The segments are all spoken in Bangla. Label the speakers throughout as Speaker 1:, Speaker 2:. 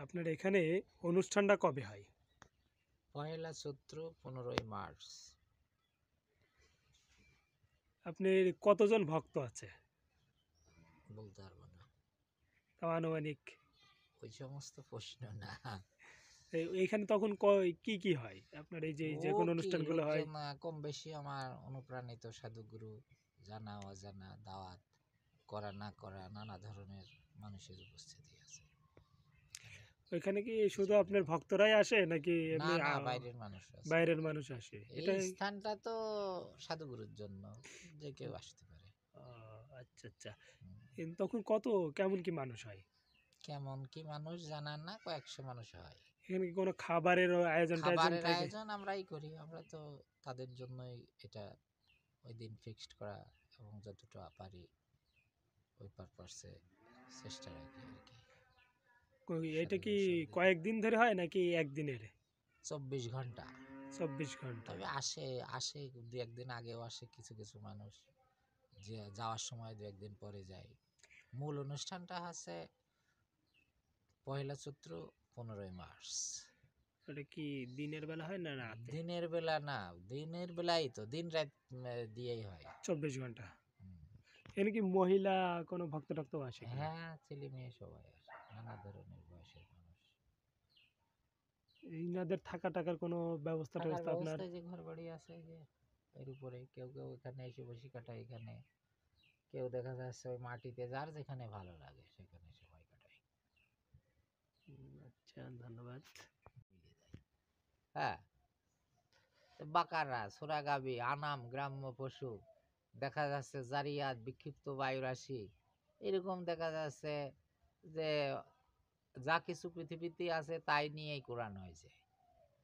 Speaker 1: আপনার এখানে অনুষ্ঠানটা কবে হয়?
Speaker 2: পহেলা চৈত্র 15ই মার্চ।
Speaker 1: আপনার কতজন ভক্ত আছে?
Speaker 2: বলতে পারবো না,
Speaker 1: তাও আনুমানিক।
Speaker 2: ওই সমস্ত প্রশ্ন না।
Speaker 1: এইখানে তখন কি কি হয় আপনার এই যে যে
Speaker 2: ও
Speaker 1: কোনো
Speaker 2: কি
Speaker 1: অনুষ্ঠানগুলো হয়?
Speaker 2: লোকজন কম বেশি আমার অনুপ্রাণিত সাধুগুরু, জানা অজানা, দাওয়াত করা না করা নানা ধরনের মানুষের উপস্থিতি আছে এখানে।
Speaker 1: ওইখানে কি
Speaker 2: কিছু
Speaker 1: শুধু আপনার
Speaker 2: পরিবার,
Speaker 1: ভক্তরাই আসে নাকি
Speaker 2: না
Speaker 1: এমনি
Speaker 2: না, বাইরের মানুষ আছে।
Speaker 1: বাইরের মানুষ আসে?
Speaker 2: এই
Speaker 1: এটা
Speaker 2: স্থানটা তো সাধুগুরুর জন্য, যে কেউ আসতে পারে।
Speaker 1: আচ্ছা আচ্ছা।
Speaker 2: হুম।
Speaker 1: তখন কেমন কি মানুষ হয়?
Speaker 2: কেমন কি মানুষ জানার না, কয়েকশো মানুষ হয়।
Speaker 1: এখানে কি কোনো খাবারের আয়োজন টায়োজন
Speaker 2: খাবারের
Speaker 1: থাকে?
Speaker 2: আয়োজন আমরাই করি, আমরা তো তাদের জন্যই এটা ওই দিন ফিক্সড করা, এবং যতটা পারি ওই পারপাসে চেষ্টা রাখি আর কি।
Speaker 1: এটা কি
Speaker 2: সাধুগুরুর সঙ্গে
Speaker 1: কয়েকদিন ধরে হয় নাকি একদিনের?
Speaker 2: 24 ঘন্টা।
Speaker 1: 24 ঘন্টা।
Speaker 2: তবে আসে আসে দু একদিন আগেও আসে কিছু কিছু মানুষ, যে যাওয়ার সময় দু একদিন পরে যায়। মূল অনুষ্ঠানটা হচ্ছে পহেলা চৈত্র 15ই মার্চ।
Speaker 1: এটা কি দিনের বেলা হয় না রাতে?
Speaker 2: দিনের বেলা না, দিনের বেলাই তো, দিন রাত দিয়েই হয়।
Speaker 1: 24 ঘন্টা।
Speaker 2: হুম।
Speaker 1: এখানে কি মহিলা কোনো ভক্ত টক্ত আসে কিনা?
Speaker 2: হ্যাঁ, ছেলে মেয়ে সবাই আসে, নানা ধরনের বয়সের মানুষ।
Speaker 1: ইনাদের থাকা টাকার কোনো ব্যবস্থা
Speaker 2: থাকার
Speaker 1: ট্যবস্থা আপনার?
Speaker 2: ব্যবস্থায় যে ঘর বাড়ি আছে, যে এর উপরে কেউ কেউ এখানে এসে বসে কাটায় এখানে, কেউ দেখা যাচ্ছে ওই মাটিতে, যার যেখানে ভালো লাগে সেখানে সময় কাটায়।
Speaker 1: আচ্ছা, ধন্যবাদ।
Speaker 2: হ্যাঁ, তো বাকারা, সোরাগাবি, আনাম, গ্রাম্য পশু, দেখা যাচ্ছে জারিয়াত, বিক্ষিপ্ত বায়ুরাশি, এরকম দেখা যাচ্ছে যে যা কিছু পৃথিবীতে আছে তাই নিয়েই কোরআন হয়েছে।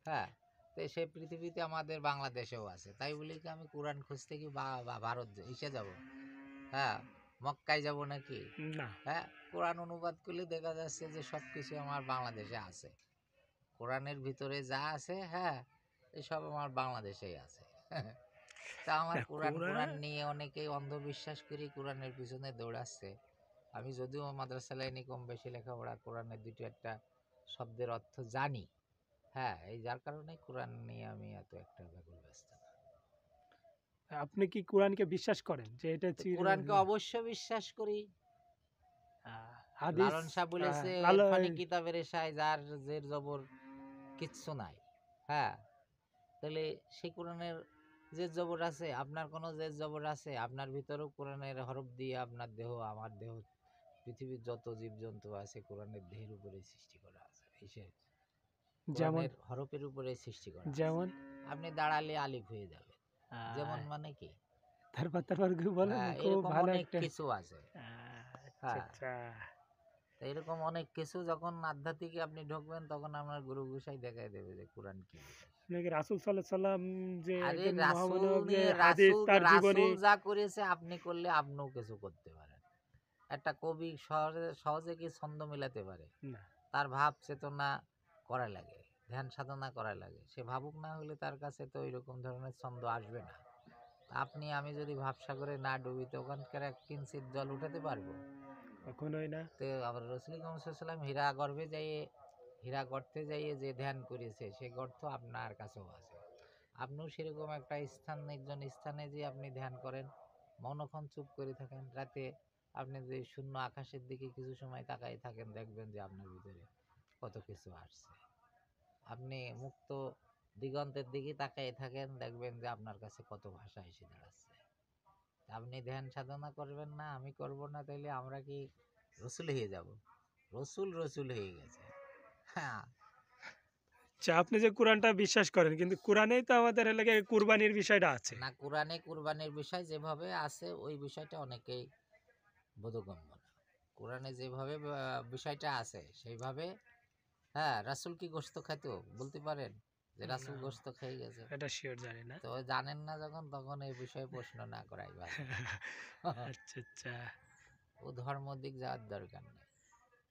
Speaker 2: হ্যাঁ, তো সেই পৃথিবীতে আমাদের বাংলাদেশেও আছে, তাই বলি কি আমি কোরআন খুঁজতে কি ভারত এসে যাব? হ্যাঁ, মক্কায় যাব নাকি?
Speaker 1: না,
Speaker 2: হ্যাঁ, কোরআন অনুবাদ করলে দেখা যাচ্ছে যে সব কিছু আমার বাংলাদেশে আছে। কোরআনের ভিতরে যা আছে, হ্যাঁ, এসব আমার বাংলাদেশেই আছে। তা আমার
Speaker 1: না
Speaker 2: কোরআন
Speaker 1: কোরআন।
Speaker 2: কোরআন নিয়ে অনেকেই অন্ধবিশ্বাস করি কোরআনের পিছনে দৌড়াচ্ছে। আমি যদিও মাদ্রাসা লাইনে কম বেশি লেখাপড়া, কোরআনের দুটো একটা শব্দের অর্থ জানি। হ্যাঁ, এই যার কারণে কোরআন নিয়ে আমি এত একটা ব্যাকুল ব্যস্ত না।
Speaker 1: আপনি কি কোরআনকে বিশ্বাস করেন যে এটা
Speaker 2: তো কোরআনকে অবশ্য বিশ্বাস করি।
Speaker 1: হাদিস?
Speaker 2: লালন শাহ বলেছে
Speaker 1: লাল
Speaker 2: ইরফানি কিতাবের এশায় যার জের জবর কিচ্ছু নাই। হ্যাঁ, তাহলে সেই কোরআনের জের জবর আছে, আপনার কোনো জের জবর আছে? আপনার ভিতরেও কোরআনের হরফ দিয়ে আপনার দেহ, আমার দেহ, পৃথিবীর যত জীবজন্তু আছে কোরআনের দেহের উপরে সৃষ্টি করা আছে, কিসের?
Speaker 1: যেমন
Speaker 2: কোরআনের হরফের উপরে সৃষ্টি করা আছে।
Speaker 1: যেমন
Speaker 2: আপনি দাঁড়ালে আলিফ হয়ে যাবে। যেমন মানে কি?
Speaker 1: তারপর বলেন, খুব
Speaker 2: এরকম
Speaker 1: ভালো
Speaker 2: অনেক
Speaker 1: একটা।
Speaker 2: কিছু আছে।
Speaker 1: আচ্ছা
Speaker 2: হ্যাঁ,
Speaker 1: আচ্ছা।
Speaker 2: তো এরকম অনেক কিছু যখন আধ্যাত্মিকে আপনি ঢুকবেন, তখন আপনার গুরু গোসাই দেখাই দেবে যে কোরআন কি জিনিস।
Speaker 1: নাকি রাসূল সাল্লাল্লাহু আলাইহি সাল্লাম যে
Speaker 2: আরে
Speaker 1: একজন
Speaker 2: রাসূল
Speaker 1: মহামানব, যে
Speaker 2: নিয়ে,
Speaker 1: হাদিস
Speaker 2: রাসূল
Speaker 1: তার জীবনী।
Speaker 2: রাসূল যা করেছে আপনি করলে আপনিও কিছু করতে পারেন। একটা কবি সহজে সহজে কি ছন্দ মিলাতে পারে?
Speaker 1: না,
Speaker 2: তার ভাব চেতনা করা লাগে, ধ্যান সাধনা করা লাগে। সে ভাবুক না হলে তার কাছে তো ওইরকম ধরনের ছন্দ আসবে না। আপনি আমি যদি ভাবসাগরে না ডুবি, তো ওখানকার এক কিঞ্চিত জল উঠাতে পারবো?
Speaker 1: কখনোই না।
Speaker 2: তো আবার রাসূল করিম সাল্লাল্লাহু আলাইহি ওয়াসাল্লাম হীরা গর্ভে যাইয়ে, হীরা গর্তে যাইয়ে যে ধ্যান করেছে, সে গর্ত আপনার কাছেও আছে। আপনিও সেরকম একটা স্থান, নির্জন স্থানে যে আপনি ধ্যান করেন, মনক্ষণ চুপ করে থাকেন, রাতে আপনি যে শূন্য আকাশের দিকে কিছু সময় তাকাই থাকেন, দেখবেন যে আপনার ভিতরে কত কিছু আসছে। আপনি মুক্ত দিগন্তের দিকে তাকাই থাকেন, দেখবেন যে আপনার কাছে কত ভাষা এসে দাঁড়াচ্ছে। আপনি ধ্যান সাধনা করবেন না, আমি করব না, তাইলে আমরা কি রসুল হয়ে যাব? রসুল রসুল হয়ে গেছে। হ্যাঁ,
Speaker 1: আচ্ছা, আপনি যে কোরআনটা বিশ্বাস করেন, কিন্তু কোরআনেই তো আমাদের এলাকায় কুরবানির বিষয়টা আছে।
Speaker 2: না, কোরআনে কুরবানির বিষয় যেভাবে আছে ওই বিষয়টা অনেকেই বোধগম্য না। কোরআনে যেভাবে বিষয়টা আছে সেইভাবে। হ্যাঁ, রাসূল কি গোশত খেত? বলতে পারেন যে
Speaker 1: না,
Speaker 2: রাসূল গোশত খেয়ে গেছে?
Speaker 1: এটা শিওর জানি না।
Speaker 2: তো জানেন না যখন, তখন এই বিষয়ে প্রশ্ন না করাই ভালো।
Speaker 1: আচ্ছা আচ্ছা।
Speaker 2: ও ধর্ম দিক যাওয়ার দরকার নেই।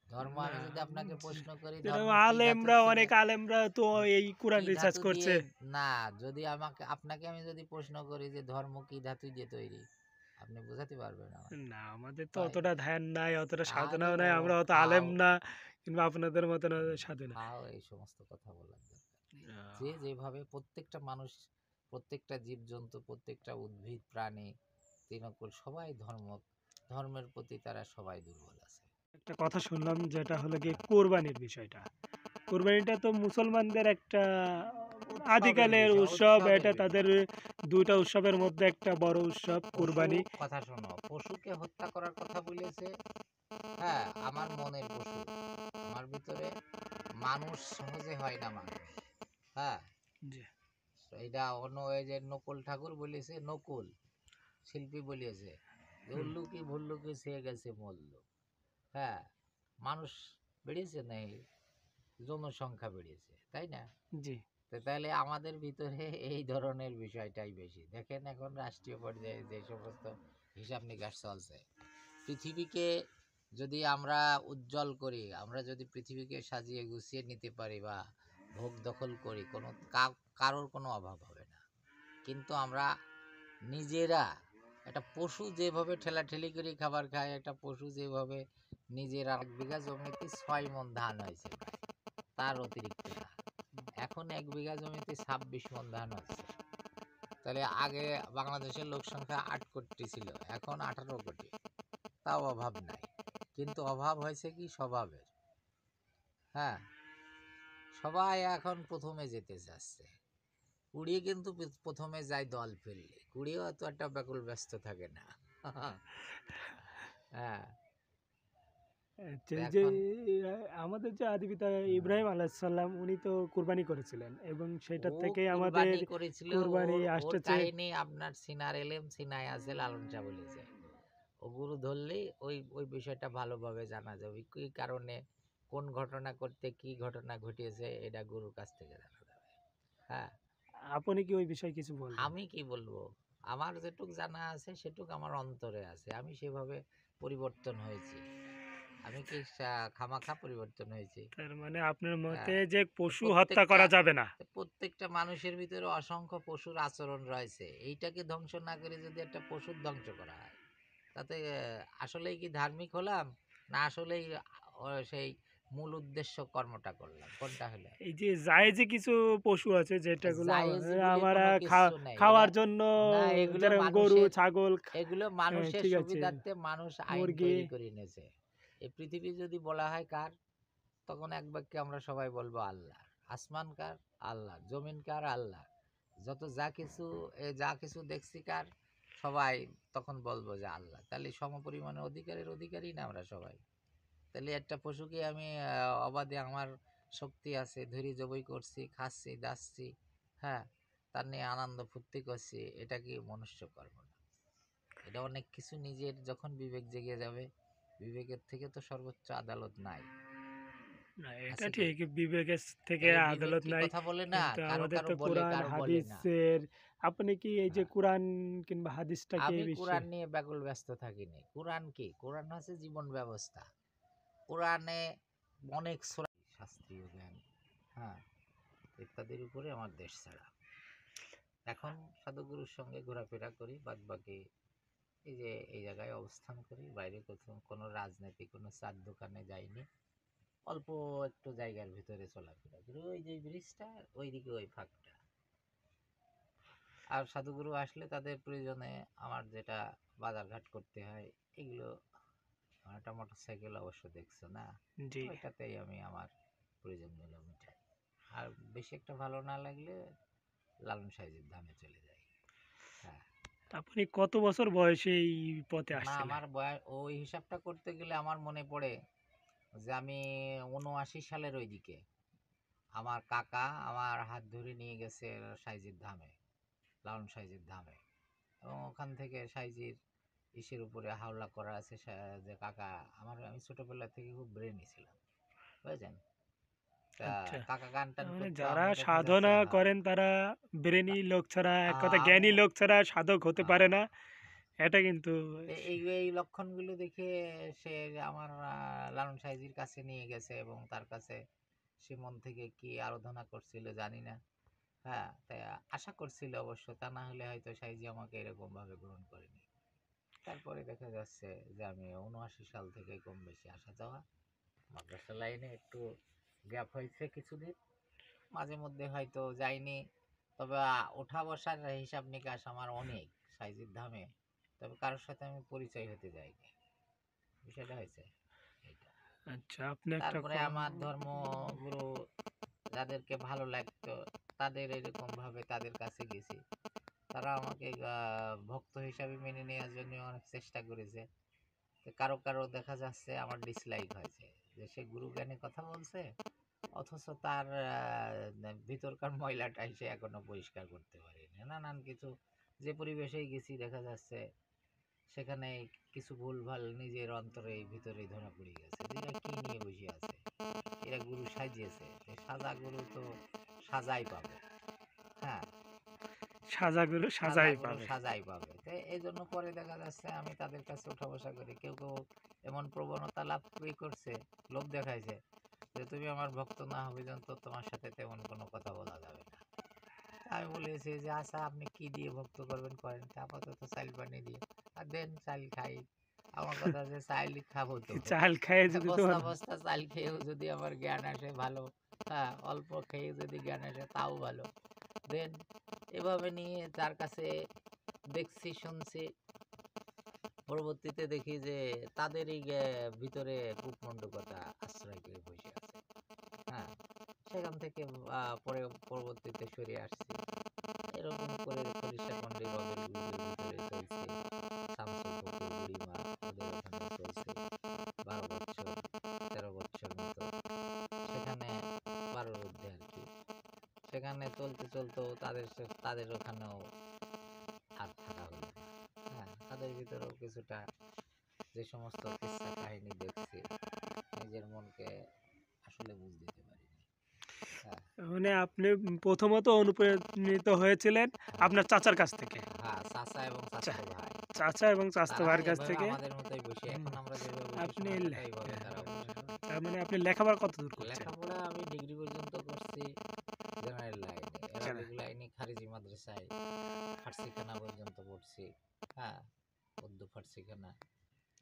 Speaker 2: ধর্ম
Speaker 1: না,
Speaker 2: আমি যদি আপনাকে প্রশ্ন করি,
Speaker 1: যেরকম
Speaker 2: ধর্ম কি ধাতু
Speaker 1: আলেমরা,
Speaker 2: ছিল,
Speaker 1: অনেক আলেমরা তো এই কোরআন
Speaker 2: কি
Speaker 1: রিসার্চ
Speaker 2: ধাতু
Speaker 1: করছে।
Speaker 2: দিয়ে, না, যদি আপনাকে আমি যদি প্রশ্ন করি যে ধর্ম কি ধাতু দিয়ে তৈরি, আপনি বোঝাতে পারবেন আমাকে?
Speaker 1: না, আমাদের তো
Speaker 2: তাই,
Speaker 1: অতটা ধ্যান নাই, অতটা
Speaker 2: আরে
Speaker 1: সাধনাও নাই,
Speaker 2: বাবা,
Speaker 1: আমরা অত আলেম
Speaker 2: ফাও,
Speaker 1: না। কিংবা আপনাদের মতন সাধু না।
Speaker 2: তাও এই সমস্ত কথা বলার দরকার নেই। যে যেভাবে প্রত্যেকটা মানুষ, প্রত্যেকটা জীবজন্তু, প্রত্যেকটা উদ্ভিদ, প্রাণী, তৃণকুল সবাই ধর্মের প্রতি তারা সবাই দুর্বল আছে।
Speaker 1: একটা কথা শুনলাম যেটা হলো গিয়ে কোরবানির বিষয়টা। কোরবানিটা তো মুসলমানদের একটা
Speaker 2: উৎসবের
Speaker 1: আদিকালের
Speaker 2: বিষয়,
Speaker 1: উৎসব,
Speaker 2: উৎসবের
Speaker 1: এটা
Speaker 2: বিষয়।
Speaker 1: তাদের ২টা উৎসবের মধ্যে একটা বড় উৎসব কোরবানি।
Speaker 2: কথা শোনো, পশুকে হত্যা করার কথা বলেছে। হ্যাঁ, আমার মনের পশু, আমার ভিতরে মানুষ সহজে হয় না মানুষ। হ্যাঁ,
Speaker 1: জি,
Speaker 2: এটা অন্য এই যে নকুল ঠাকুর বলেছে, নকুল শিল্পী বলিয়েছে যে
Speaker 1: হুম,
Speaker 2: উল্লুকি ভুল্লুকি সে গেছে মল্ল। হ্যাঁ, মানুষ বেড়েছে না, এই জনসংখ্যা বেড়েছে, তাই না?
Speaker 1: জি,
Speaker 2: তো তাহলে আমাদের ভিতরে এই ধরনের বিষয়টাই বেশি। দেখেন এখন রাষ্ট্রীয় পর্যায়ে যে সমস্ত হিসাব নিকাশ চলছে, পৃথিবীকে যদি আমরা উজ্জ্বল করি, আমরা যদি পৃথিবীকে সাজিয়ে গুছিয়ে নিতে পারি বা ভোগ দখল করি, কোনো কারোর কোনো অভাব হবে না। কিন্তু আমরা নিজেরা, একটা পশু যেভাবে ঠেলাঠেলি করে খাবার খায়, একটা পশু যেভাবে নিজের 1 বিঘা জমিতে 6 মণ ধান হয়েছে প্রায়, তার অতিরিক্ত না। এখন 1 বিঘা জমিতে 26 মণ ধান হচ্ছে। তাহলে আগে বাংলাদেশের লোক সংখ্যা 8 কোটি ছিল, এখন 18 কোটি, তাও অভাব নাই। কিন্তু অভাব হয়েছে কি স্বভাবের। হ্যাঁ, সবাই এখন প্রথমে যেতে চাচ্ছে। কুড়িয়ে কিন্তু প্রথমে যায় দল ফেললে, কুড়িয়ে অত একটা ব্যাকুল ব্যস্ত থাকে না। হ্যাঁ, তো
Speaker 1: যে
Speaker 2: এখন
Speaker 1: আমাদের যে আদি পিতা ইব্রাহিম আলাইহিস সালাম, উনি তো কুরবানি করেছিলেন এবং
Speaker 2: ও
Speaker 1: সেটার থেকেই আমাদের
Speaker 2: কুরবানি করেছিল।
Speaker 1: কুরবানি
Speaker 2: ওর
Speaker 1: আসতেছে।
Speaker 2: কাহিনী আপনার সিনার এলেম সিনায় আছে, লালন শাহ বলেছে। ওগুলো ধরলেই ওই ওই বিষয়টা ভালোভাবে জানা যাবে, কি কারণে কোন ঘটনা করতে কি ঘটনা ঘটিয়েছে, এটা গুরুর কাছ থেকে জানা যাবে। হ্যাঁ,
Speaker 1: আপনি কি ওই বিষয়ে কিছু বলবেন?
Speaker 2: আমি কি বলবো, আমার যেটুক জানা আছে সেটুক আমার অন্তরে আছে, আমি সেভাবে পরিবর্তন হয়েছি। আমি কি খামাখা পরিবর্তন হয়েছি?
Speaker 1: তার মানে আপনার মতে
Speaker 2: হ্যাঁ,
Speaker 1: যে
Speaker 2: তো
Speaker 1: পশু হত্যা করা যাবে না।
Speaker 2: প্রত্যেকটা মানুষের ভিতরে অসংখ্য পশুর আচরণ রয়েছে। এইটাকে ধ্বংস না করে যদি একটা পশুর ধ্বংস করা হয়, তাতে আসলেই কি ধার্মিক হলাম, না আসলেই সেই মূল উদ্দেশ্য কর্মটা করলাম, কোনটা হলো?
Speaker 1: এই যে জায়েজি কিছু পশু আছে যেটাগুলো
Speaker 2: জায়েজি বলে
Speaker 1: আমরা
Speaker 2: কোনো কিচ্ছু নেই।
Speaker 1: খাওয়ার জন্য,
Speaker 2: না, এগুলো
Speaker 1: যেরকম গরু,
Speaker 2: মানুষের,
Speaker 1: ছাগল,
Speaker 2: এগুলো
Speaker 1: হ্যাঁ,
Speaker 2: মানুষের
Speaker 1: ঠিক আছে,
Speaker 2: সুবিধার্থে মানুষ আইন
Speaker 1: মুরগি।
Speaker 2: তৈরি করে এনেছে। এই পৃথিবী যদি বলা হয় কার, তখন এক বাক্যে আমরা সবাই বলবো আল্লাহ। আসমান কার? আল্লাহ। জমিন কার? আল্লাহ। যত যা কিছু দেখছি কার? সবাই তখন বলবো যে আল্লাহ। তাহলে সমপরিমাণে অধিকারের অধিকারী না আমরা সবাই? তাহলে একটা পশুকে আমি অবাধে আমার শক্তি আছে, ধরি জবই করছি, খাচ্ছি, দাচ্ছি, হ্যাঁ, তার নিয়ে আনন্দ ফুর্তি করছি, এটা কি মনুষ্য কর্ম না? এটা অনেক কিছু, নিজের যখন বিবেক জেগে যাবে, বিবেকের থেকে তো সর্বোচ্চ আদালত নাই,
Speaker 1: না, এটা
Speaker 2: আছে কি?
Speaker 1: ঠিক, বিবেকের থেকে
Speaker 2: তাহলে বিবেক
Speaker 1: আদালত
Speaker 2: কি
Speaker 1: নাই।
Speaker 2: কথা বলে না?
Speaker 1: কিন্তু
Speaker 2: কারো
Speaker 1: আমাদের
Speaker 2: কারো
Speaker 1: তো
Speaker 2: বলে,
Speaker 1: কোরআন
Speaker 2: কারো বলে না।
Speaker 1: হাদিসের, আপনি কি এই যে
Speaker 2: হ্যাঁ,
Speaker 1: কোরআন কিংবা হাদিসটাকে
Speaker 2: আমি
Speaker 1: বেশি?
Speaker 2: কোরআন নিয়ে ব্যাকুল ব্যস্ত থাকিনি। কোরআন কি? কোরআন হচ্ছে জীবন ব্যবস্থা। কোরআনে অনেক সূরা, শাস্ত্রীয় জ্ঞান, হ্যাঁ, ইত্যাদির উপরে আমার দেশ ছাড়া। এখন সাধুগুরুর সঙ্গে ঘোরাফেরা করি, বাদবাকি এই যে এই জায়গায় অবস্থান করি, বাইরে কোথাও কোনো রাজনীতি, কোনো চার দোকানে যাইনি। অল্প একটু জায়গার ভিতরে চলাফেরা করি, ওই যে ব্রিজটা, ওইদিকে ওই ফাঁকটা। আর সাধুগুরু আসলে তাদের প্রয়োজনে আমার যেটা বাজারঘাট করতে হয়, এগুলো, আমার একটা মোটরসাইকেল অবশ্য দেখছো না,
Speaker 1: জি।
Speaker 2: ওইটাতেই আমি আমার প্রয়োজনগুলো মিটাই। আর বেশি একটা ভালো না লাগলে লালন সাইজের ধামে চলে যাই। হ্যাঁ,
Speaker 1: আপনি কত বছর বয়সে এই পথে
Speaker 2: না,
Speaker 1: আসছিলেন?
Speaker 2: আমার বয়স ওই হিসাবটা করতে গেলে আমার মনে পড়ে যে আমি 79 সালের ওই দিকে আমার কাকা আমার হাত ধরে নিয়ে গেছে সাইজির ধামে, লালন সাইজির ধামে, এবং ওখান থেকে সাইজির ইসের উপরে হাওলা করা আছে, যে কাকা আমার, আমি ছোটবেলা থেকে খুব ব্রেনই ছিলাম, বুঝেছেন? তা
Speaker 1: আচ্ছা,
Speaker 2: কাকা গান টান
Speaker 1: তার মানে
Speaker 2: করতো,
Speaker 1: যারা
Speaker 2: আমি দেখা যাচ্ছে,
Speaker 1: সাধনা
Speaker 2: হ্যাঁ,
Speaker 1: করেন তারা ব্রেনি লোক ছাড়া, এক কথা
Speaker 2: আমু,
Speaker 1: জ্ঞানী লোক ছাড়া সাধক হতে পারে না, এটা কিন্তু।
Speaker 2: এই এই লক্ষণগুলো দেখে সে আমার লালন সাইজির কাছে নিয়ে গেছে, এবং তার কাছে সে মন থেকে কি আরাধনা করছিল জানি না। হ্যাঁ, তাই আশা করছিল অবশ্য, তা না হলে হয়তো সাইজি আমাকে এরকম ভাবে গ্রহণ করেনি। তারপরে দেখা যাচ্ছে যে আমি 79 সাল থেকে কম বেশি আসা যাওয়া, মাদ্রাসা স্যালাইনে একটু গ্যাপ হয়েছে কিছুদিন, মাঝে মধ্যে হয়তো যাইনি। তবে ওঠা বসার হিসাব নিকাশ আমার অনেক সাইজের ধামে, তবে কারোর সাথে আমি পরিচয় হতে যাইনি, বিষয়টা হয়েছে এইটা।
Speaker 1: আচ্ছা, আপনি একটা
Speaker 2: তারপরে আমার ধর্মগুরু যাদেরকে ভালো লাগতো তাদের এরকম ভাবে তাদের কাছে গেছি, তারা আমাকে ভক্ত হিসাবে মেনে নেওয়ার জন্য অনেক চেষ্টা করেছে। তো কারো কারো দেখা যাচ্ছে আমার ডিসলাইক হয়েছে, যে সে গুরু জ্ঞানে কথা বলছে অথচ তার ভিতরকার ময়লাটাই সে এখনো পরিষ্কার করতে পারেনি, নানান কিছু। যে পরিবেশেই গেছি দেখা যাচ্ছে সেখানে কিছু ভুলভাল নিজের অন্তরে ভিতরে ধরা পড়ে গেছে, যে এরা কি নিয়ে বসে আছে, এরা গুরু সাজিয়েছে, এই সাজা গুরু তো সাজাই পাবে। হ্যাঁ,
Speaker 1: সাজাগুলো সাজাই পাবে।
Speaker 2: সাজাই পাবে। তো এই জন্য পরে দেখা যাচ্ছে আমি তাদের কাছে ওঠা বসা করি, কেউ কেউ এমন প্রবণতা লাভ করছে, লোভ দেখাইছে যে তুমি আমার ভক্ত না হওয়া পর্যন্ত তোমার সাথে তেমন কোনো কথা বলা যাবে না। আমি বলেছি যে আচ্ছা আপনি কি দিয়ে ভক্ত করবেন করেন, তা আপাতত চাইল পানি দিয়ে আর দেন, চাল খাই। আমার কথা যে চাইল খাবো তো,
Speaker 1: চাল খায় যদি
Speaker 2: বস্তা
Speaker 1: তোমার
Speaker 2: বস্তা চাল খেয়েও যদি আমার জ্ঞান আসে ভালো, হ্যাঁ অল্প খেয়ে যদি জ্ঞান আসে তাও ভালো, দেন। এভাবে নিয়ে তার কাছে দেখছি শুনছি, পরবর্তীতে দেখি যে তাদেরই ভিতরে কূপমণ্ডকতা আশ্রয় করে বসে আছে। হ্যাঁ, সেখান থেকে পরে পরবর্তীতে সরে আসছি। এরকম করে খলিশাপন্ডি রবের গ্রুপের ভিতরে চলছে, শামসুল ফকির বুড়িমা ওদের ওখানে চলছে 12 বছর 13 বছর মতো, সেখানে 12-র ঊর্ধ্বে আর কি। সেখানে চলতে চলতেও তাদের ওখানেও আর থাকা হলো না। হ্যাঁ, তাদের ভিতরেও কিছুটা যে সমস্ত কিস্সা কাহিনী দেখছি, নিজের মনকে আসলে বুঝ দিতে পারিনি। হ্যাঁ,
Speaker 1: মানে আপনি প্রথমত অনুপ্রাণিত হয়েছিলেন
Speaker 2: হ্যাঁ,
Speaker 1: আপনার চাচার কাছ থেকে।
Speaker 2: হ্যাঁ, চাচা এবং
Speaker 1: চা-
Speaker 2: চাচাতো ভাই,
Speaker 1: চাচা এবং চাচাতো
Speaker 2: তারা
Speaker 1: ভাইয়ের কাছ
Speaker 2: এভাবে
Speaker 1: থেকে।
Speaker 2: আমাদের মতোই বসে, এখন আমরা যেভাবে বসে
Speaker 1: আপনি
Speaker 2: সময় কাটাই এইভাবে তারা বসে।
Speaker 1: তার মানে আপনি লেখাপড়া কত দূর করছেন?
Speaker 2: লেখাপড়া আমি ডিগ্রি পর্যন্ত করছি জেনারেল লাইনে,
Speaker 1: জানেন?
Speaker 2: অ্যারাবিক লাইনে খারিজি মাদ্রাসায় ফার্সিখানা পর্যন্ত পড়ছি। হ্যাঁ, উর্দু ফার্সিখানা,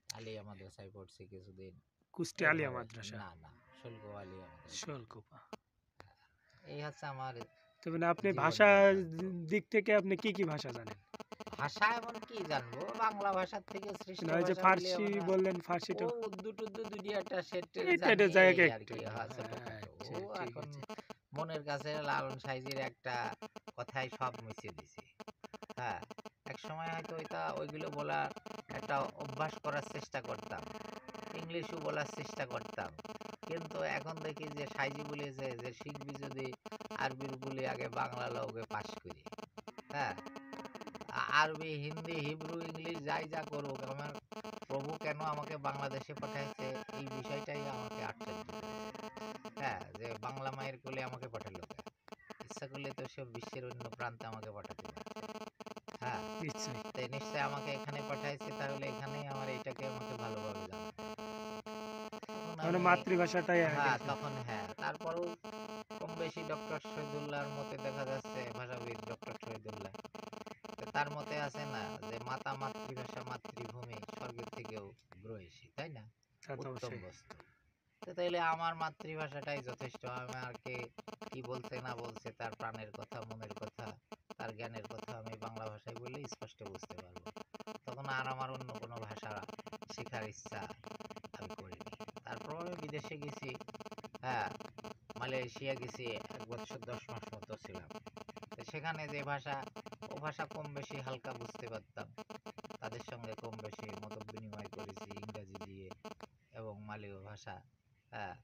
Speaker 2: আলিয়া মাদ্রাসায় পড়ছি কিছুদিন।
Speaker 1: কুষ্টি আলিয়া
Speaker 2: এইভাবে,
Speaker 1: মাদ্রাসা,
Speaker 2: না না, শুল্ক আলিয়া মাদ্রাসা।
Speaker 1: শোলকুপা।
Speaker 2: এই হচ্ছে আমার
Speaker 1: তো মানে আপনি
Speaker 2: জীবন
Speaker 1: ভাষার
Speaker 2: বৃত্তান্ত।
Speaker 1: দিক থেকে আপনি কি কি ভাষা জানেন?
Speaker 2: ভাষা এমন কি জানবো, বাংলা ভাষার থেকে সৃষ্ট
Speaker 1: না, ওই যে
Speaker 2: ভাষা বলি
Speaker 1: ফার্সি
Speaker 2: আমরা।
Speaker 1: বললেন,
Speaker 2: ও
Speaker 1: ফার্সিটা
Speaker 2: উর্দু টুর্দু দুনিয়াটা সেট
Speaker 1: এটা
Speaker 2: জানি
Speaker 1: এটা জায়গা
Speaker 2: এই আর
Speaker 1: একটু
Speaker 2: কি,
Speaker 1: একটু।
Speaker 2: হ্যাঁ
Speaker 1: হ্যাঁ,
Speaker 2: ছোটখাটো।
Speaker 1: আচ্ছা,
Speaker 2: ও
Speaker 1: ঠিক
Speaker 2: এখন
Speaker 1: আছে।
Speaker 2: মনের কাছে লালন সাইজির একটা কথাই সব মিশিয়ে দিছি। হ্যাঁ, এক সময় হয়তো ওইগুলো বলার একটা অভ্যাস করার চেষ্টা করতাম, ইংলিশও বলার চেষ্টা করতাম, কিন্তু এখন দেখি যে সাইজি বলেছে যে শিখবি যদি আরবির বলে আগে বাংলা লগে পাস করি। হ্যাঁ, আরবি হিন্দি হিব্রু ইংলিশ যাই যা করুক, আমার প্রভু কেন আমাকে বাংলাদেশে পাঠাইছে এই বিষয়টাই আমাকে আশ্চর্য করেছে। হ্যাঁ, যে বাংলা মায়ের কোলে আমাকে পাঠালো কেন? ইচ্ছা করলে তো সে বিশ্বের অন্য প্রান্তে আমাকে পাঠাতে পারছে। হ্যাঁ,
Speaker 1: নিশ্চয়ই।
Speaker 2: তাই নিশ্চয়ই আমাকে এখানে পাঠাইছে, তাহলে এখানেই আমার এইটাকে আমাকে ভালোভাবে জানতে হবে। তখন
Speaker 1: মানে
Speaker 2: আমি,
Speaker 1: মাতৃভাষাটাই আগে।
Speaker 2: হ্যাঁ তখন, হ্যাঁ তারপরেও কম বেশি ডক্টর শহীদুল্লাহর মতে দেখা যাচ্ছে, ভাষাবিদ ডক্টর শহীদুল্লাহ, তো তার মতে আছে না যে মাতা মাতৃভাষা মাতৃভূমি স্বর্গের থেকেও গ্রহেশী, তাই না,
Speaker 1: তা তো
Speaker 2: উত্তম
Speaker 1: অবশ্যই।
Speaker 2: বস্তু। তো তাইলে আমার মাতৃভাষাটাই যথেষ্ট, আমাকে কি বলছে না বলছে তার প্রাণের কথা মনের কথা তার জ্ঞানের কথা আমি বাংলা ভাষায় বললে স্পষ্ট বুঝতে পারবো। তখন আর আমার অন্য কোনো ভাষা শেখার ইচ্ছা আমি করিনি। তারপর আমি বিদেশে গেছি। হ্যাঁ, মালয়েশিয়া গেছি, 1 বছর 10 মাস মতো ছিলাম। তো সেখানে যে ভাষা, ও ভাষা কম বেশি হালকা বুঝতে পারতাম, তাদের সঙ্গে কম বেশি মত বিনিময় করেছি ইংরাজি দিয়ে এবং মালয় ভাষা। হ্যাঁ,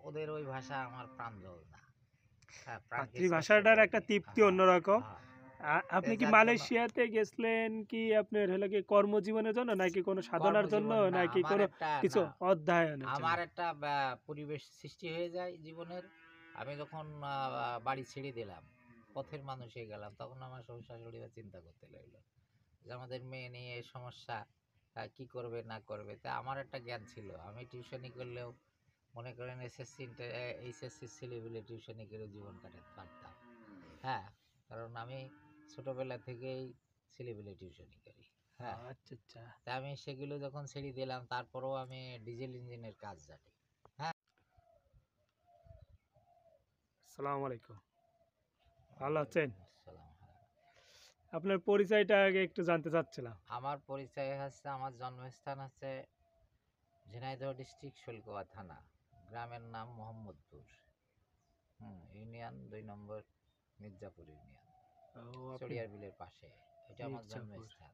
Speaker 2: ওদের ওই ভাষা আমার প্রাণ জল না। হ্যাঁ, প্রাণকে স্পর্শ
Speaker 1: মাতৃভাষাটার একটা
Speaker 2: করেনি।
Speaker 1: তৃপ্তি
Speaker 2: হ্যাঁ,
Speaker 1: অন্যরকম।
Speaker 2: হ্যাঁ।
Speaker 1: আপনি কি
Speaker 2: যার জন্য
Speaker 1: মালয়েশিয়াতে গেছিলেন কি আপনার হলো কি কর্মজীবনের জন্য, নাকি কোনো সাধনার জন্য,
Speaker 2: কর্মজীবন না,
Speaker 1: নাকি
Speaker 2: আমার
Speaker 1: কোনো
Speaker 2: একটা
Speaker 1: কিছু
Speaker 2: না,
Speaker 1: অধ্যয়নের জন্য?
Speaker 2: আমার একটা পরিবেশ সৃষ্টি হয়ে যায় জীবনের। আমি যখন বাড়ি ছেড়ে দিলাম, পথের মানুষ হয়ে গেলাম, তখন আমার শ্বশুর শাশুড়িরা চিন্তা করতে লাগলো যে আমাদের মেয়ে নিয়ে এই সমস্যা, কি করবে না করবে। তা আমার একটা জ্ঞান ছিল, আমি টিউশনি করলেও মনে করেন এসএসসি এইচএসসি ছেলেবেলে টিউশনি করে জীবন কাটাতে পারতাম। হ্যাঁ, কারণ আমি ছোটবেলা থেকেই ছেলেবেলে টিউশনি করি। হ্যাঁ,
Speaker 1: আচ্ছা আচ্ছা।
Speaker 2: তা আমি সেগুলো যখন ছেড়ে দিলাম, তারপরেও আমি ডিজেল ইঞ্জিনের কাজ জানি। হ্যাঁ।
Speaker 1: আসসালামু আলাইকুম। ভালো আছেন?
Speaker 2: আসসালাম, হ্যাঁ।
Speaker 1: আপনার পরিচয়টা আগে একটু জানতে চাচ্ছিলাম।
Speaker 2: আমার পরিচয় হচ্ছে, আমার জন্মস্থান হচ্ছে ঝিনাইদহ ডিস্ট্রিক্ট শৈলকুপা থানা, গ্রামের নাম মোহাম্মদপুর, ইউনিয়ন 2 নম্বর মির্জাপুর ইউনিয়ন,
Speaker 1: ও আপনি
Speaker 2: চড়িয়ার বিলের পাশে। এটা আমার
Speaker 1: মির্জাপুর।
Speaker 2: জন্মস্থান।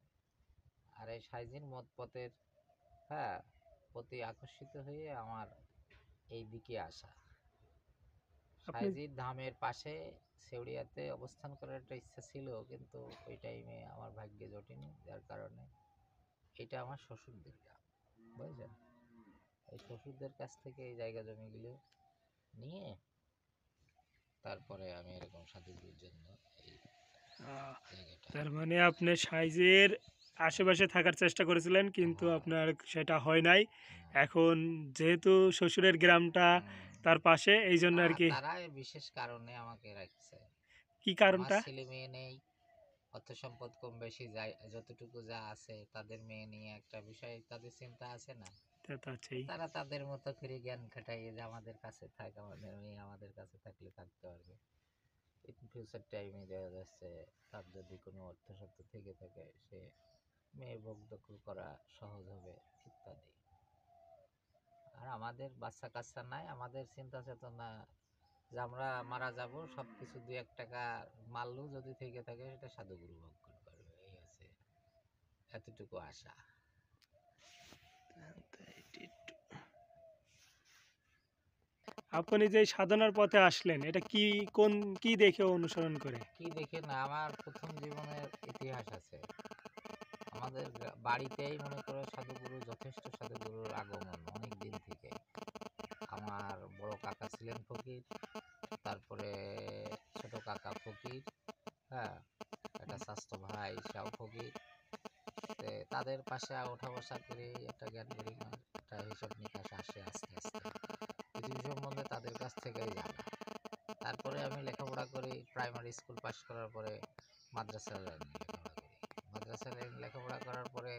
Speaker 2: আর এই সাইজির মত পথের, হ্যাঁ, প্রতি আকর্ষিত হয়ে আমার এই দিকে আসা।
Speaker 1: আপনি
Speaker 2: সাইজির ধামের পাশে সেউড়িয়াতে অবস্থান করার একটা ইচ্ছা ছিল, কিন্তু ওই টাইমে আমার ভাগ্যে জটেনি, যার কারণে এটা আমার শ্বশুরদের গ্রাম, বুঝলেন। এই শ্বশুরদের কাছ থেকে এই জায়গা জমিগুলো নিয়ে তারপরে আমি এরকম সাধুগুরুর জন্য এই
Speaker 1: আহ,
Speaker 2: জায়গাটা।
Speaker 1: তার মানে আপনি সাইজের আশেপাশে থাকার চেষ্টা করেছিলেন কিন্তু
Speaker 2: হ্যাঁ,
Speaker 1: আপনার সেটা হয় নাই।
Speaker 2: হুম,
Speaker 1: এখন যেহেতু শ্বশুরের গ্রামটা
Speaker 2: হুম।
Speaker 1: তার পাশে এই জন্য
Speaker 2: না,
Speaker 1: আর কি।
Speaker 2: তারা এই বিশেষ কারণে আমাকে রাখছে।
Speaker 1: কি
Speaker 2: আমার
Speaker 1: কারণটা?
Speaker 2: ছেলে মেয়ে নেই, অর্থ সম্পদ কম বেশি যায়, যতটুকু যা আছে তাদের মেয়ে নিয়ে একটা বিষয় তাদের চিন্তা আছে না।
Speaker 1: তা তো
Speaker 2: তো
Speaker 1: আছেই।
Speaker 2: তারা তাদের মতো করে জ্ঞান খাটাইয়ে যে আমাদের কাছে থাক, আমাদের মেয়ে আমাদের কাছে থাকলে থাকতে পারবে। ইন ফিউচার টাইমে দেখা যাচ্ছে তার যদি কোনো অর্থ শর্ত থেকে থাকে, সে মেয়ে ভোগ দখল করা সহজ হবে ইত্যাদি। আর আমাদের বাচ্চা কাচ্চা নাই, আমাদের চিন্তা চেতনা যে আমরা মারা যাব, সবকিছু 2-1 টাকা মারলেও যদি থেকে থাকে সেটা সাধুগুরু ভক্ষণ করবে, এই আছে, এতটুকু আশা।
Speaker 1: আপনি যে সাধনার পথে আসলেন এটা কি দেখে অনুসরণ করে?
Speaker 2: কি দেখে না, আমার প্রথম জীবনের ইতিহাস আছে। আমাদের বাড়িতেই মনে করো সাধুগুরু, যথেষ্ট সাধুগুরুর আগমন অনেক দিন থেকে। আমার বড় কাকা ছিলেন ফকির, তারপরে ছোট কাকা ফকির, হ্যাঁ, একটা স্বাস্থ্য ভাই সেও ফকির। তাদের পাশে ওঠা বসা করে একটা জ্ঞান পরিমাণ, একটা হিসাব নিকাশ আসে আস্তে আস্তে পৃথিবী সম্বন্ধে তাদের কাছ থেকেই জানা। তারপরে আমি লেখাপড়া করি, প্রাইমারি স্কুল পাশ করার পরে মাদ্রাসা লাইনে লেখাপড়া করি। মাদ্রাসা লাইনে লেখাপড়া করার পরে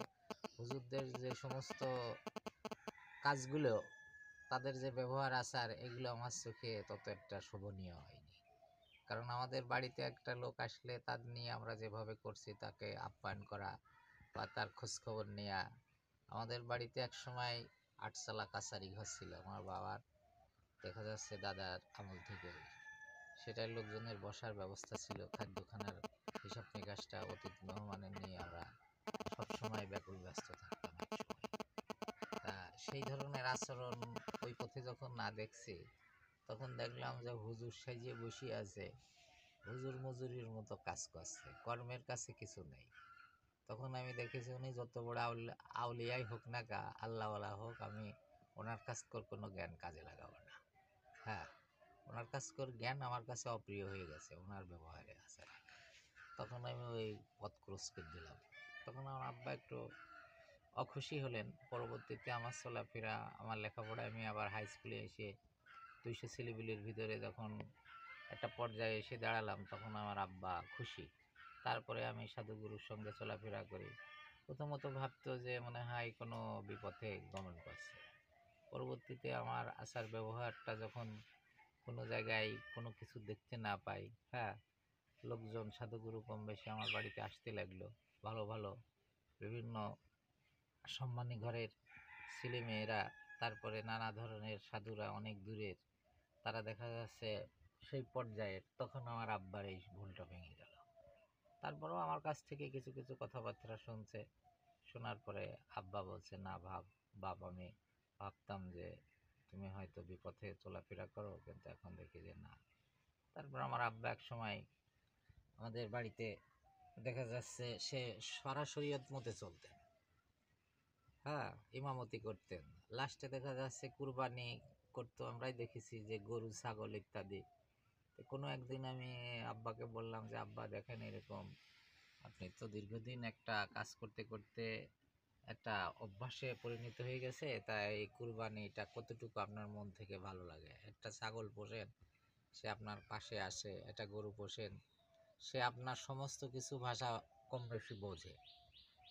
Speaker 2: হুজুরদের যে সমস্ত কাজগুলো, তাদের যে ব্যবহার আচার, এগুলো আমার চোখে তত একটা শোভনীয় হয়নি। কারণ আমাদের বাড়িতে একটা লোক আসলে তার নিয়ে আমরা যেভাবে করছি, তাকে আপ্যায়ন করা বা তার খোঁজখবর নেওয়া। আমাদের বাড়িতে এক সময় 8 চালা কাছারি ঘর ছিল আমার বাবার, দেখা যাচ্ছে দাদার আমল থেকে। সেটাই লোকজনের বসার ব্যবস্থা ছিল, খাদ্যখানার হিসাব নিকাশটা অতীত মেহমানের নিয়ে আমরা সবসময় ব্যাকুল ব্যস্ত থাকতাম একসময়। তা সেই ধরনের আচরণ ওই পথে যখন না দেখছি, তখন দেখলাম যে হুজুর সাজিয়ে বসিয়ে আছে, হুজুর মজুরির মতো কাজ করছে, কর্মের কাছে কিছু নেই। তখন আমি দেখেছি উনি যত বড় আউলিয়াই হোক না কা, আল্লাহওয়ালা হোক, আমি ওনার কাছ কোনো জ্ঞান কাজে লাগাবো না। হ্যাঁ, ওনার কাছ জ্ঞান আমার কাছে অপ্রিয় হয়ে গেছে ওনার ব্যবহারে আচারে। তখন আমি ওই পথ ক্রস করে দিলাম। তখন আমার আব্বা একটু অখুশি হলেন। পরবর্তীতে আমার চলাফেরা, আমার লেখাপড়ায় আমি আবার হাই স্কুলে এসে 200 ছেলেপিলের ভিতরে যখন একটা পর্যায়ে এসে দাঁড়ালাম, তখন আমার আব্বা খুশি। তারপরে আমি সাধুগুরুর সঙ্গে চলাফেরা করি। প্রথমত ভাবতো যে মনে হয় কোনো বিপথে গমন করছে। পরবর্তীতে আমার আচার ব্যবহারটা যখন কোনো জায়গায় কোনো কিছু দেখতে না পাই, হ্যাঁ, লোকজন সাধুগুরু কম বেশি আমার বাড়িতে আসতে লাগলো। ভালো ভালো বিভিন্ন সম্মানী ঘরের ছেলে মেয়েরা, তারপরে নানা ধরনের সাধুরা অনেক দূরের, তারা দেখা যাচ্ছে সেই পর্যায়ে, তখন আমার আব্বার এই ভুলটা ভেঙে গেল। তারপরেও আমার কাছ থেকে কিছু কিছু কথাবার্তা শুনছে। শোনার পরে আব্বা বলছে, না বাপ, আমি ভাবতাম যে তুমি হয়তো বিপথে চলাফেরা করো, কিন্তু এখন দেখি যে না। তারপর আমার আব্বা এক সময় আমাদের বাড়িতে দেখা যাচ্ছে সে শরিয়ত মতে চলতেন, হ্যাঁ, ইমামতি করতেন। লাস্টে দেখা যাচ্ছে কুরবানি করতো, আমরাই দেখেছি যে গরু ছাগল ইত্যাদি। তো কোনো একদিন আমি আব্বাকে বললাম যে আব্বা দেখেন এরকম, আপনি তো দীর্ঘদিন একটা কাজ করতে করতে একটা অভ্যাসে পরিণত হয়ে গেছে, তাই কুরবানিটা কতটুকু আপনার মন থেকে ভালো লাগে। একটা ছাগল পোষেন, সে আপনার পাশে আসে, একটা গরু পোষেন, সে আপনার সমস্ত কিছু ভাষা কম বেশি বোঝে।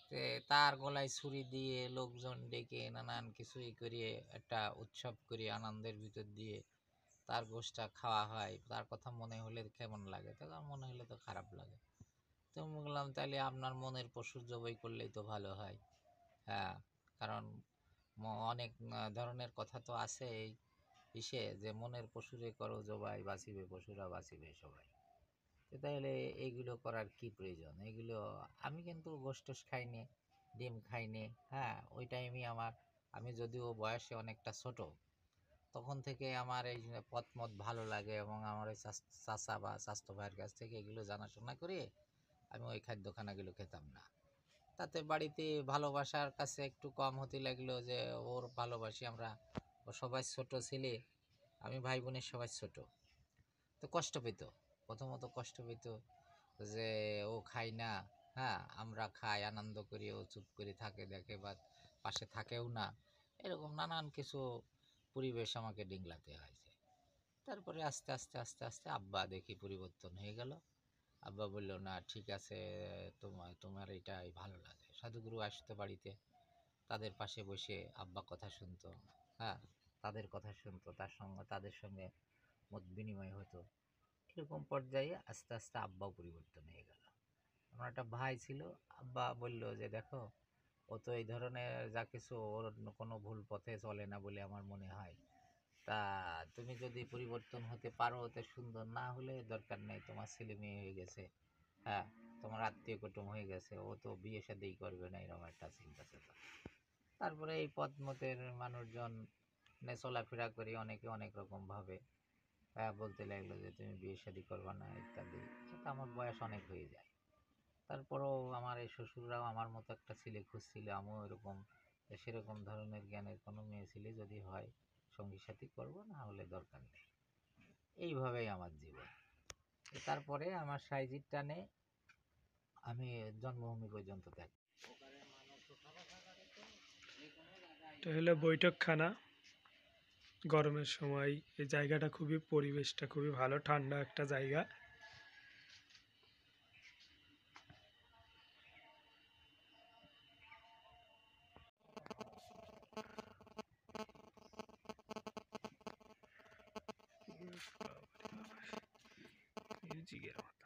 Speaker 2: তো তার গলায় ছুরি দিয়ে লোকজন ডেকে নানান কিছুই করিয়ে একটা উৎসব করিয়ে আনন্দের ভিতর দিয়ে তার গোশটা খাওয়া হয়। তার কথা মনে হলে কেমন লাগে? তখন মনে হলে তো খারাপ লাগে। তো আমি বললাম তাহলে আপনার মনের পশু জবাই করলেই তো ভালো হয়। হ্যাঁ, কারণ অনেক ধরনের কথা তো আছে এই ইসে যে মনের পশুরে করো জবাই, বাঁচিবে পশুরা বাঁচিবে সবাই। তো তাহলে এইগুলো করার কি প্রয়োজন? এগুলো আমি কিন্তু গোশটোশ খাইনি, ডিম খাইনি। হ্যাঁ, ওই টাইমে আমি যদিও বয়সে অনেকটা ছোট, তখন থেকে আমার এই যে পথ ভালো লাগে এবং আমার ওই চাচা বা স্বাস্থ্য ভাইয়ের কাছ থেকে এগুলো জানাশোনা করে আমি ওই খাদ্যখানাগুলো খেতাম না। তাতে বাড়িতে ভালোবাসার কাছে একটু কম হতে লাগলো যে ওর ভালোবাসি আমরা, ও সবাই ছোট ছেলে, আমি ভাই বোনের সবাই ছোট। তো কষ্ট পেত, প্রথমত কষ্ট পেত যে ও খায় না, হ্যাঁ আমরা খাই আনন্দ করি, ও চুপ করে থাকে দেখে বা পাশে থাকেও না, এরকম নানান কিছু পরিবেশ আমাকে ডিংলাতে হয়েছে। তারপরে আস্তে আস্তে আস্তে আস্তে আব্বা দেখি পরিবর্তন হয়ে গেল। আব্বা বলল না ঠিক আছে, তোমার এটাই ভালো লাগে। সাধুগুরু আসতো বাড়িতে, তাদের পাশে বসে আব্বা কথা শুনতো, হ্যাঁ তাদের কথা শুনতো, তাদের সঙ্গে মত বিনিময় হতো। এরকম পর্যায়ে আস্তে আস্তে আব্বাও পরিবর্তন হয়ে গেল। আমার একটা ভাই ছিল, আব্বা বলল যে দেখো ও তো এই ধরনের যা কিছু, ওর কোনো ভুল পথে চলে না বলে আমার মনে হয়। তা তুমি যদি পরিবর্তন হতে পারো তো সুন্দর, না হলে দরকার নেই, তোমার ছেলে মেয়ে হয়ে গেছে, হ্যাঁ তোমার আত্মীয় কুটুম হয়ে গেছে, ও তো বিয়ে শাদিই করবে না, এরকম একটা চিন্তা চেতনা। তারপরে এই পথ মতের মানুষজন চলাফেরা করি, অনেকে অনেক রকম ভাবে বলতে লাগলো যে তুমি বিয়ে শাদী করবে না ইত্যাদি। কিন্তু আমার বয়স অনেক হয়ে যায়। তারপরেও আমার এই শ্বশুররাও আমার মতো একটা ছেলে খুঁজছিল, আমিও এরকম সেরকম ধরনের জ্ঞানের কোনো মেয়ে ছেলে যদি হয় সঙ্গী সাথী করবো, না হলে দরকার নেই। এইভাবেই আমার জীবন। তারপরে আমার সাইজির টানে আমি জন্মভূমি পর্যন্ত থাকি।
Speaker 1: এটা হলো বৈঠকখানা। গরমের সময় এই জায়গাটা খুবই, পরিবেশটা খুবই ভালো, ঠান্ডা একটা জায়গা। মিউজিকের মতো।